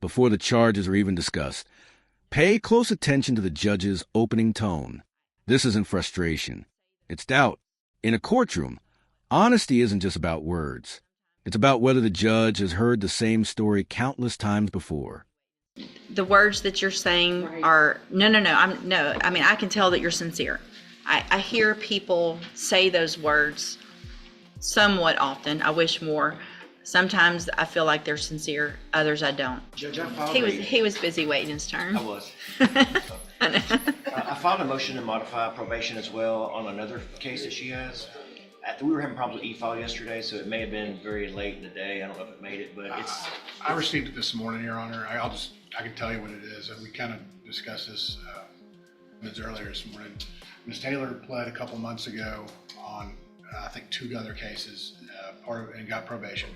before the charges are even discussed. Pay close attention to the judge's opening tone. This isn't frustration. It's doubt. In a courtroom, honesty isn't just about words. It's about whether the judge has heard the same story countless times before. The words that you're saying are, no. I mean, I can tell that you're sincere. I hear people say those words somewhat often. I wish more. Sometimes I feel like they're sincere. Others I don't. Judge, I filed He was busy waiting his turn. I was. I filed a motion to modify probation as well on another case that she has. We were having problems with e-file yesterday, so it may have been very late in the day. I don't know if it made it, but it's... I received it this morning, Your Honor. I can tell you what it is. And we kind of discussed this minutes earlier this morning. Ms. Taylor pled a couple months ago on, I think, 2 other cases, and got probation.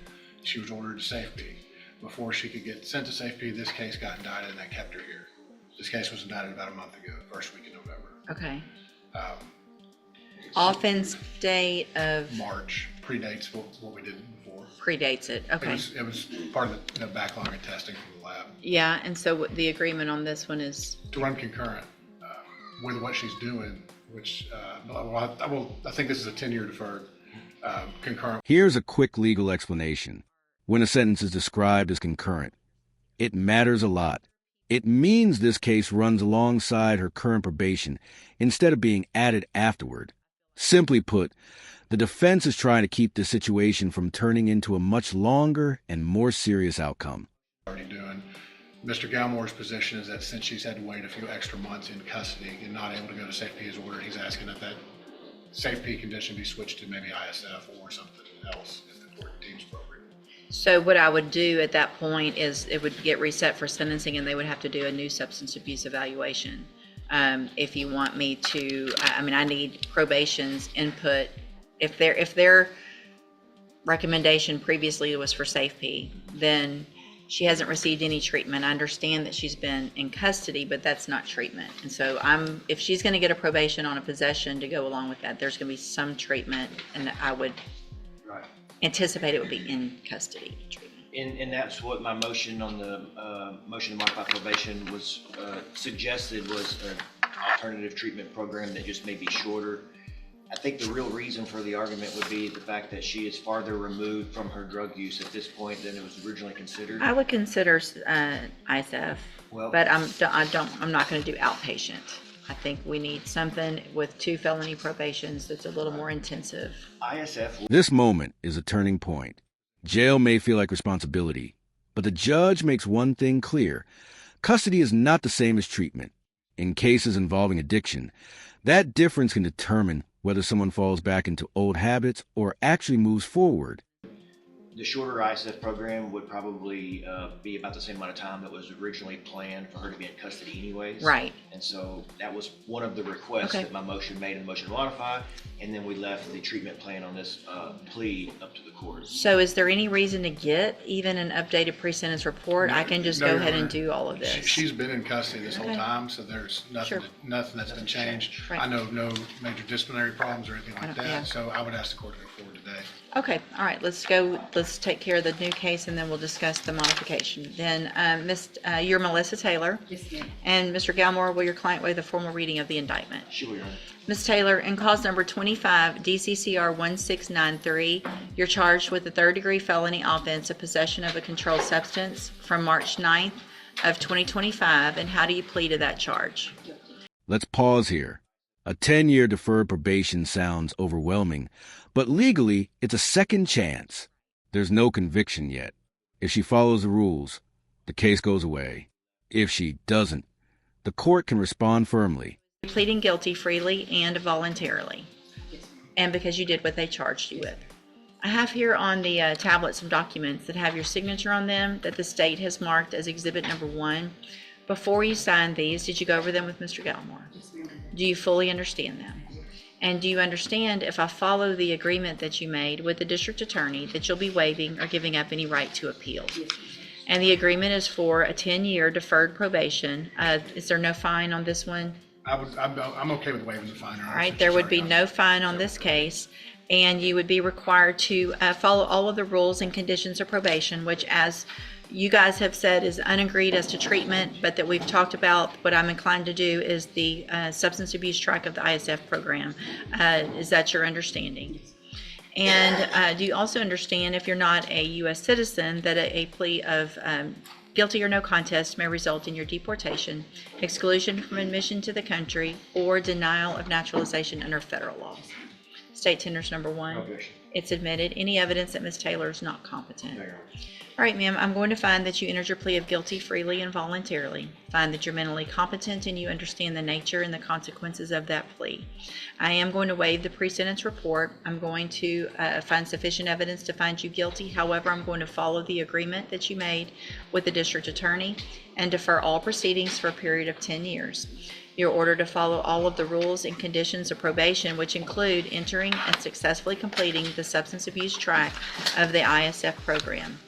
She was ordered to safety. Before she could get sent to safety, this case got indicted and they kept her here. This case was indicted about a month ago, first week in November. Okay. Offense date of March, predates what we did before. Predates it. Okay. It was part of the backlog of testing from the lab. Yeah, and so the agreement on this one is to run concurrent with what she's doing, which I think this is a 10-year deferred concurrent. Here's a quick legal explanation. When a sentence is described as concurrent, it matters a lot. It means this case runs alongside her current probation instead of being added afterward. Simply put, the defense is trying to keep this situation from turning into a much longer and more serious outcome. Already doing. Mr. Galmore's position is that since she's had to wait a few extra months in custody and not able to go to safety as ordered, he's asking that safety condition be switched to maybe ISF or something else if the court deems appropriate. So what I would do at that point is it would get reset for sentencing and they would have to do a new substance abuse evaluation. If you want me to, I need probation's input. If their recommendation previously was for safety, then she hasn't received any treatment. I understand that she's been in custody, but that's not treatment. And so if she's going to get a probation on a possession to go along with that, there's going to be some treatment, and I would anticipate it would be in custody treatment. And that's what my motion on the motion to modify probation was suggested, was an alternative treatment program that just may be shorter. I think the real reason for the argument would be the fact that she is farther removed from her drug use at this point than it was originally considered. I would consider ISF, but I'm not going to do outpatient. I think we need something with 2 felony probations that's a little more intensive. ISF. This moment is a turning point. Jail may feel like responsibility, but the judge makes one thing clear. Custody is not the same as treatment. In cases involving addiction, that difference can determine whether someone falls back into old habits or actually moves forward. The shorter ISF program would probably be about the same amount of time that was originally planned for her to be in custody anyways. Right. And so that was one of the requests that my motion made in the motion to modify, and then we left the treatment plan on this plea up to the court. So is there any reason to get even an updated pre-sentence report? I can just go ahead and do all of this. She's been in custody this whole time, so there's nothing that's been changed. Right. I know no major disciplinary problems or anything like that, so I would ask the court to go forward today. Okay, all right, let's take care of the new case and then we'll discuss the modification. Then, you're Melissa Taylor. Yes, ma'am. And Mr. Galmore, will your client waive the formal reading of the indictment? Sure, Your Honor. Ms. Taylor, in cause number 25, DCCR 1693, you're charged with a third-degree felony offense of possession of a controlled substance from March 9th of 2025, and how do you plead to that charge? Let's pause here. A 10-year deferred probation sounds overwhelming, but legally, it's a second chance. There's no conviction yet. If she follows the rules, the case goes away. If she doesn't, the court can respond firmly. Pleading guilty freely and voluntarily, and because you did what they charged you with. I have here on the tablet some documents that have your signature on them that the state has marked as Exhibit Number 1. Before you signed these, did you go over them with Mr. Galmore? Yes, ma'am. Do you fully understand them? And do you understand, if I follow the agreement that you made with the district attorney, that you'll be waiving or giving up any right to appeal? Yes, ma'am. And the agreement is for a 10-year deferred probation. Is there no fine on this one? I'm okay with waiving the fine. All right, there would be no fine on this case, and you would be required to follow all of the rules and conditions of probation, which, as you guys have said is unagreed as to treatment, but that we've talked about, what I'm inclined to do is the substance abuse track of the ISF program. Is that your understanding? And do you also understand, if you're not a U.S. citizen, that a plea of guilty or no contest may result in your deportation, exclusion from admission to the country, or denial of naturalization under federal law? State tenders number 1. Prohibition. It's admitted. Any evidence that Ms. Taylor is not competent? All right, ma'am, I'm going to find that you entered your plea of guilty freely and voluntarily. Find that you're mentally competent and you understand the nature and the consequences of that plea. I am going to waive the pre-sentence report. I'm going to find sufficient evidence to find you guilty. However, I'm going to follow the agreement that you made with the district attorney and defer all proceedings for a period of 10 years. You're ordered to follow all of the rules and conditions of probation, which include entering and successfully completing the substance abuse track of the ISF program.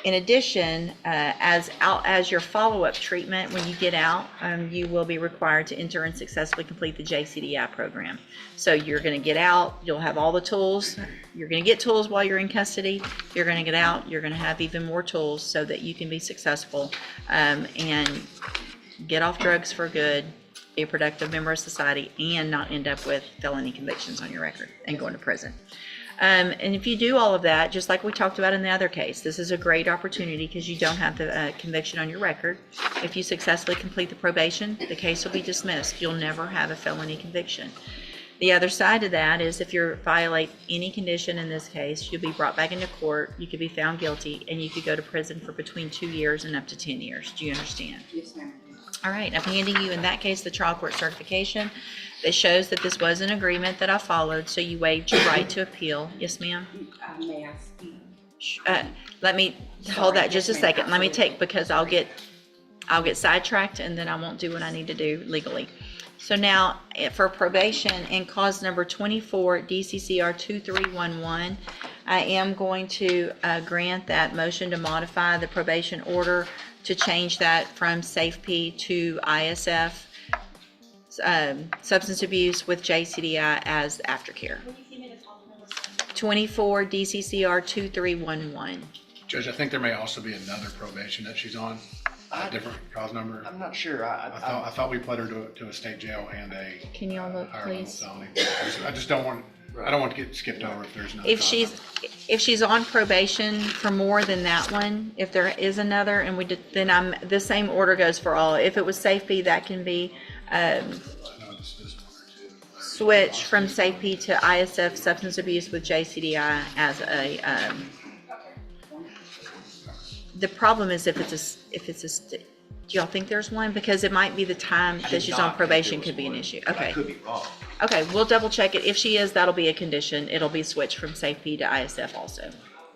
In addition, as your follow-up treatment, when you get out, you will be required to enter and successfully complete the JCDI program. So you're going to get out, you'll have all the tools, you're going to get tools while you're in custody, you're going to get out, you're going to have even more tools so that you can be successful and get off drugs for good, be a productive member of society, and not end up with felony convictions on your record and going to prison. And if you do all of that, just like we talked about in the other case, this is a great opportunity because you don't have the conviction on your record. If you successfully complete the probation, the case will be dismissed. You'll never have a felony conviction. The other side of that is if you violate any condition in this case, you'll be brought back into court, you could be found guilty, and you could go to prison for between 2 years and up to 10 years. Do you understand? Yes, ma'am. All right, I'm handing you, in that case, the trial court certification that shows that this was an agreement that I followed, so you waived your right to appeal. Yes, ma'am? May I speak? Let me hold that just a second. Let me take, because I'll get sidetracked and then I won't do what I need to do legally. So now for probation in cause number 24 DCCR 2311, I am going to grant that motion to modify the probation order to change that from SafeP to ISF, substance abuse with JCDI as aftercare. 24 DCCR 2311. Judge, I think there may also be another probation that she's on, a different cause number. I'm not sure. I thought we pled her to a state jail and a Can y'all look, higher level please? felony. I just don't want, I don't want to get skipped over if there's another. If cause she's on probation for more than that one, if there is another, and then the same order goes for all. If it was SafeP, that can be number. No, this one or two. switched from SafeP to ISF, substance abuse with JCDI as a. The problem is if it's do y'all think there's one? Because it might be the time that she's on probation could be an issue. I Okay. could be wrong. Okay, we'll double check it. If she is, that'll be a condition. It'll be switched from SafeP to ISF also.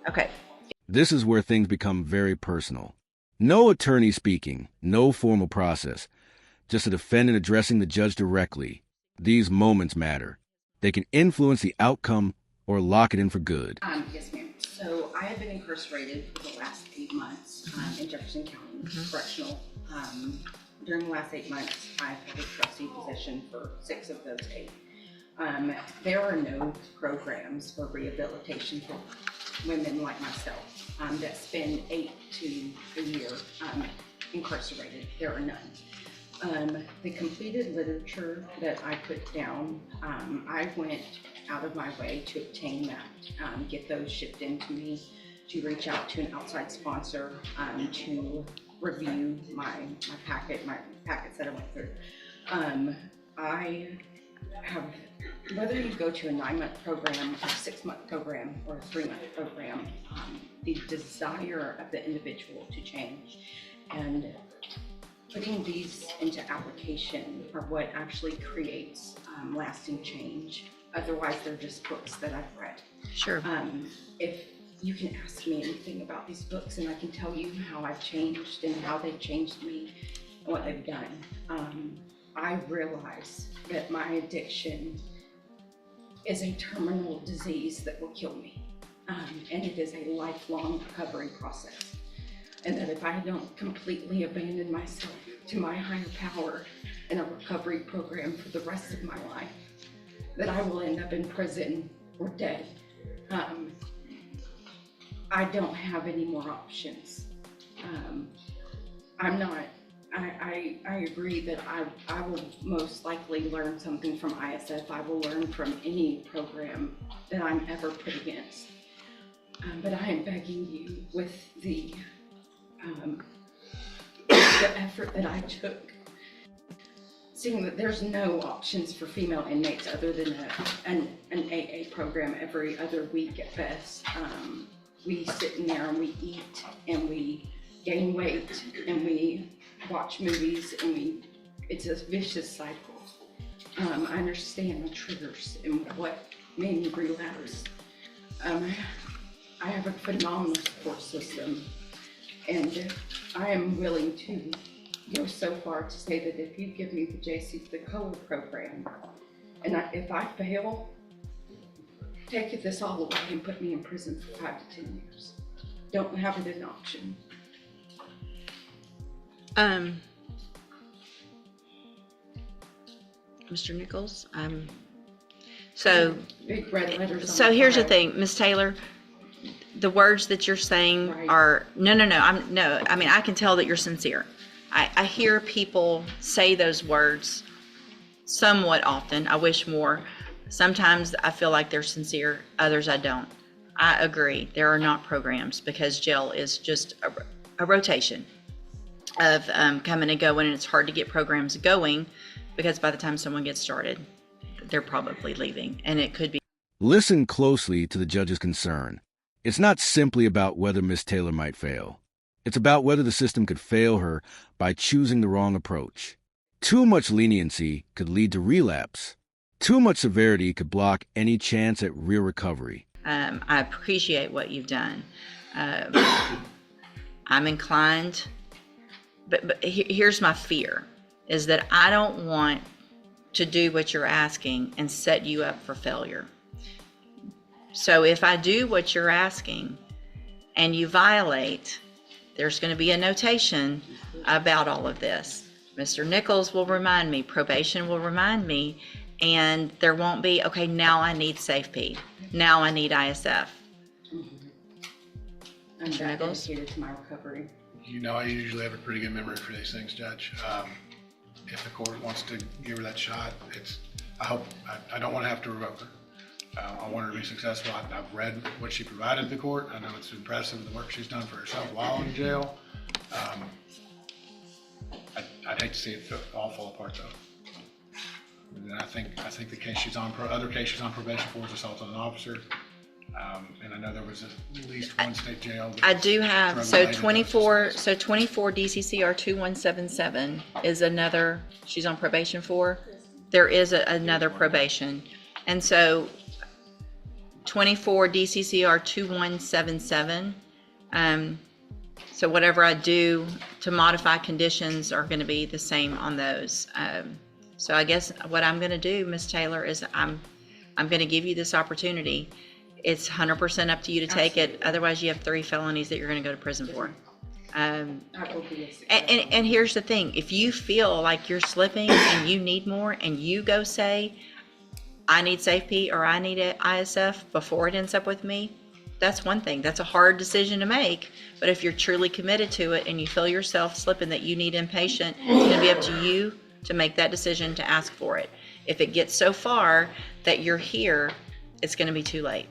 Okay. This is where things become very personal. No attorney speaking, no formal process, just a defendant addressing the judge directly. These moments matter. They can influence the outcome or lock it in for good. Yes, ma'am. So I have been incarcerated for the last 8 months in Jefferson County Correctional. During the last 8 months, I've had a trustee position for 6 of those 8. There are no programs for rehabilitation for women like myself that spend 8 to a year incarcerated. There are none. The completed literature that I put down, I went out of my way to obtain that, get those shipped into me, to reach out to an outside sponsor to review my packets that I went through. I have, whether you go to a 9-month program, a 6-month program, or a 3-month program, the desire of the individual to change and putting these into application are what actually creates lasting change. Otherwise, they're just books that I've read. Sure. If you can ask me anything about these books and I can tell you how I've changed and how they've changed me and what they've done. I realize that my addiction is a terminal disease that will kill me. And it is a lifelong recovery process. And that if I don't completely abandon myself to my higher power in a recovery program for the rest of my life, that I will end up in prison or dead. I don't have any more options. I agree that I will most likely learn something from ISF. I will learn from any program that I'm ever put against. But I am begging you with the effort that I took, seeing that there's no options for female inmates other than an AA program every other week at best. We sit in there and we eat and we gain weight and we watch movies and it's a vicious cycle. I understand the triggers and what made me relapse. I have a phenomenal support system, and I am willing to go so far to say that if you give me the COLA program, and if I fail, take this all away and put me in prison for 5 to 10 years. Don't have it as an option. Mr. Nichols, so Big red letters on so the here's the file. thing, Ms. Taylor, the words that you're saying Right. are, no, I mean, I can tell that you're sincere. I hear people say those words somewhat often. I wish more. Sometimes I feel like they're sincere, others I don't. I agree, there are not programs because jail is just a rotation of coming and going, and it's hard to get programs going because by the time someone gets started, they're probably leaving, and it could be. Listen closely to the judge's concern. It's not simply about whether Miss Taylor might fail. It's about whether the system could fail her by choosing the wrong approach. Too much leniency could lead to relapse. Too much severity could block any chance at real recovery. I appreciate what you've done. I'm inclined, but here's my fear, is that I don't want to do what you're asking and set you up for failure. So if I do what you're asking and you violate, there's going to be a notation about all of this. Mr. Nichols will remind me, probation will remind me, and there won't be, okay, now I need SafeP. Now I need ISF. I'm that Nichols? dedicated to my recovery. You know, I usually have a pretty good memory for these things, Judge. If the court wants to give her that shot, I don't want to have to revoke her. I want her to be successful. I've read what she provided the court. I know it's impressive, the work she's done for herself while in jail. I'd hate to see it all fall apart though. And I think the case she's on, other case she's on probation for is assault on an officer. And I know there was at least one state jail. I do have, so drug-related 24 justice. DCCR 2177 is another, she's on probation for. There is another probation. And so 24 DCCR 2177, so whatever I do to modify conditions are going to be the same on those. So I guess what I'm going to do, Ms. Taylor, is I'm going to give you this opportunity. It's 100% up to you to take it. Otherwise, you have 3 felonies that you're going to go to prison for. I will be a success. And here's the thing. If you feel like you're slipping and you need more and you go say, I need SafeP or I need an ISF before it ends up with me, that's one thing. That's a hard decision to make. But if you're truly committed to it and you feel yourself slipping that you need inpatient, it's going to be up to you to make that decision to ask for it. If it gets so far that you're here, it's going to be too late.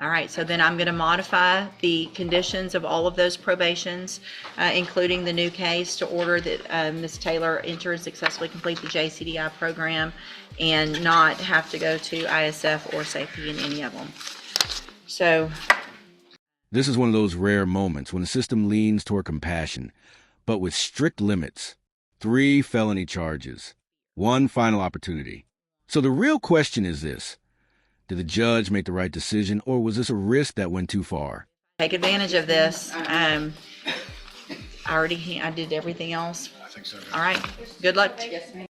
All right, so then I'm going to modify the conditions of all of those probations, including the new case, to order that Ms. Taylor enter and successfully complete the JCDI program and not have to go to ISF or SafeP in any of them. So This is one of those rare moments when the system leans toward compassion, but with strict limits. 3 felony charges, 1 final opportunity. So the real question is this: did the judge make the right decision, or was this a risk that went too far? take advantage of this. I did everything else. I think so. All right, good luck. Yes, ma'am.